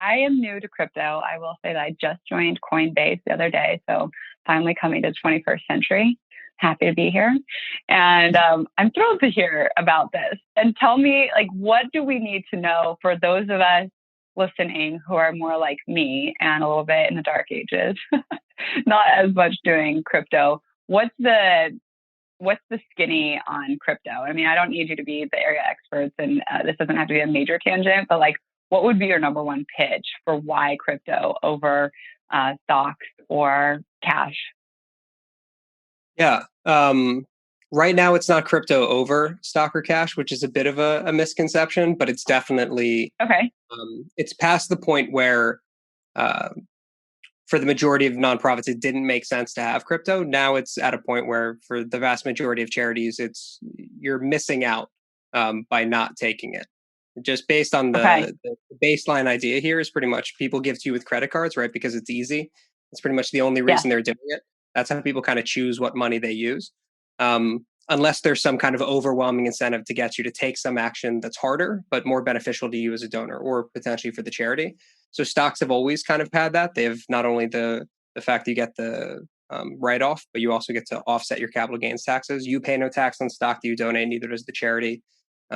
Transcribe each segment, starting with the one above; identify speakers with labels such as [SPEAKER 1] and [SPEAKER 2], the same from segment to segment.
[SPEAKER 1] I am new to crypto. I will say that I just joined Coinbase the other day. So finally coming to the 21st century. Happy to be here. And I'm thrilled to hear about this. And tell me, like, what do we need to know for those of us listening who are more like me and a little bit in the dark ages, not as much doing crypto? What's the skinny on crypto? I mean, I don't need you to be the area experts, and this doesn't have to be a major tangent, but like, what would be your number one pitch for why crypto over stocks or cash?
[SPEAKER 2] Yeah. Right now, it's not crypto over stock or cash, which is a bit of a misconception, but it's definitely
[SPEAKER 1] Okay.
[SPEAKER 2] It's past the point where for the majority of nonprofits, it didn't make sense to have crypto. Now it's at a point where for the vast majority of charities, you're missing out by not taking it. Just based on the baseline idea here is pretty much people give to you with credit cards, right? Because it's easy. It's pretty much the only reason they're doing it. That's how people kind of choose what money they use. Unless there's some kind of overwhelming incentive to get you to take some action that's harder, but more beneficial to you as a donor or potentially for the charity. So stocks have always kind of had that. They have not only the fact that you get the write-off, but you also get to offset your capital gains taxes. You pay no tax on stock that you donate, neither does the charity.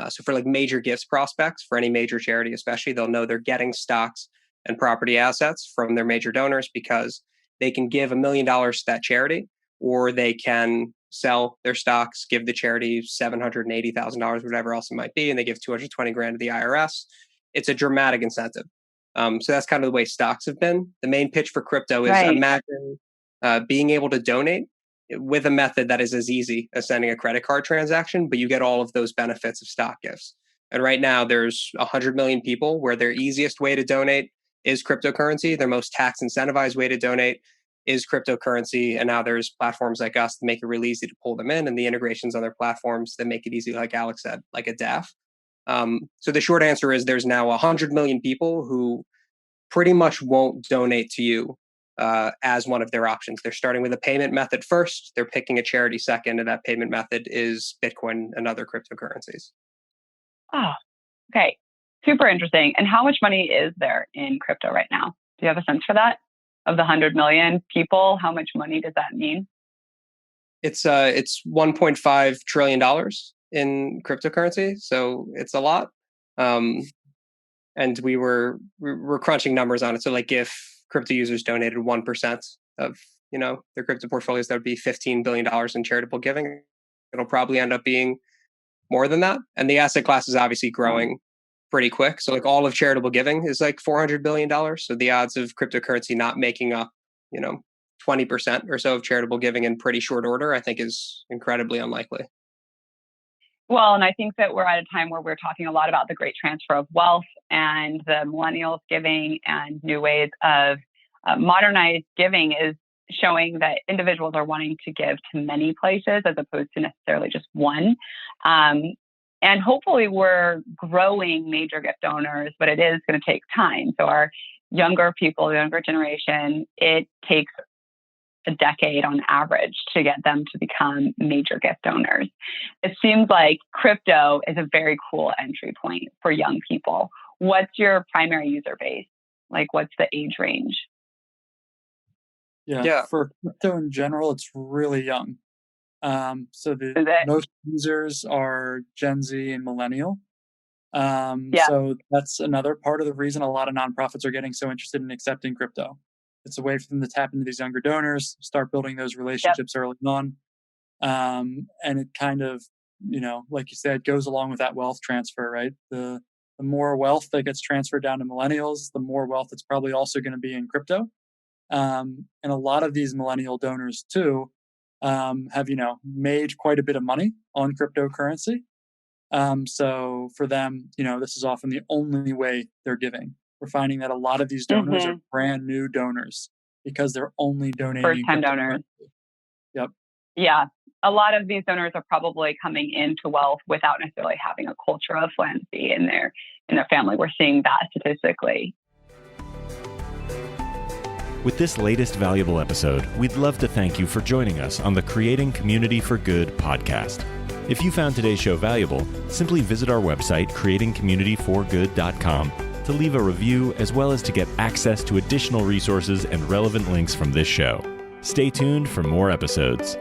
[SPEAKER 2] So for like major gifts prospects, for any major charity especially, they'll know they're getting stocks and property assets from their major donors because they can give $1 million to that charity, or they can sell their stocks, give the charity $780,000, whatever else it might be, and they give $220,000 to the IRS. It's a dramatic incentive. So that's kind of the way stocks have been. The main pitch for crypto is imagine being able to donate with a method that is as easy as sending a credit card transaction, but you get all of those benefits of stock gifts. And right now there's 100 million people where their easiest way to donate is cryptocurrency. Their most tax incentivized way to donate is cryptocurrency. And now there's platforms like us that make it really easy to pull them in, and the integrations on their platforms that make it easy, like Alex said, like a DAF. So the short answer is there's now 100 million people who pretty much won't donate to you as one of their options. They're starting with a payment method first. They're picking a charity second, and that payment method is Bitcoin and other cryptocurrencies.
[SPEAKER 1] Oh, okay. Super interesting. And how much money is there in crypto right now? Do you have a sense for that? Of the 100 million people, how much money does that mean?
[SPEAKER 2] It's $1.5 trillion in cryptocurrency, so it's a lot. And we're crunching numbers on it. So like if crypto users donated 1% of their crypto portfolios, that would be $15 billion in charitable giving. It'll probably end up being more than that. And the asset class is obviously growing pretty quick. So like all of charitable giving is like $400 billion. So the odds of cryptocurrency not making up, 20% or so of charitable giving in pretty short order, I think is incredibly unlikely.
[SPEAKER 1] Well, and I think that we're at a time where we're talking a lot about the great transfer of wealth and the millennials giving and new ways of modernized giving is showing that individuals are wanting to give to many places as opposed to necessarily just one. And hopefully we're growing major gift donors, but it is going to take time. So our younger people, the younger generation, it takes a decade on average to get them to become major gift donors. It seems like crypto is a very cool entry point for young people. What's your primary user base? Like, what's the age range?
[SPEAKER 3] Yeah. For crypto in general, it's really young. So most users are Gen Z and millennial. So that's another part of the reason a lot of nonprofits are getting so interested in accepting crypto. It's a way for them to tap into these younger donors, start building those relationships early on. And it kind of, like you said, goes along with that wealth transfer, right? The more wealth that gets transferred down to millennials, the more wealth it's probably also going to be in crypto. And a lot of these millennial donors too have, made quite a bit of money on cryptocurrency. So for them, this is often the only way they're giving. We're finding that a lot of these donors are brand new donors because they're only donating.
[SPEAKER 1] First-time donors.
[SPEAKER 3] Yep.
[SPEAKER 1] Yeah. A lot of these donors are probably coming into wealth without necessarily having a culture of philanthropy in their family. We're seeing that statistically.
[SPEAKER 4] With this latest valuable episode, we'd love to thank you for joining us on the Creating Community for Good podcast. If you found today's show valuable, simply visit our website, creatingcommunityforgood.com, to leave a review, as well as to get access to additional resources and relevant links from this show. Stay tuned for more episodes.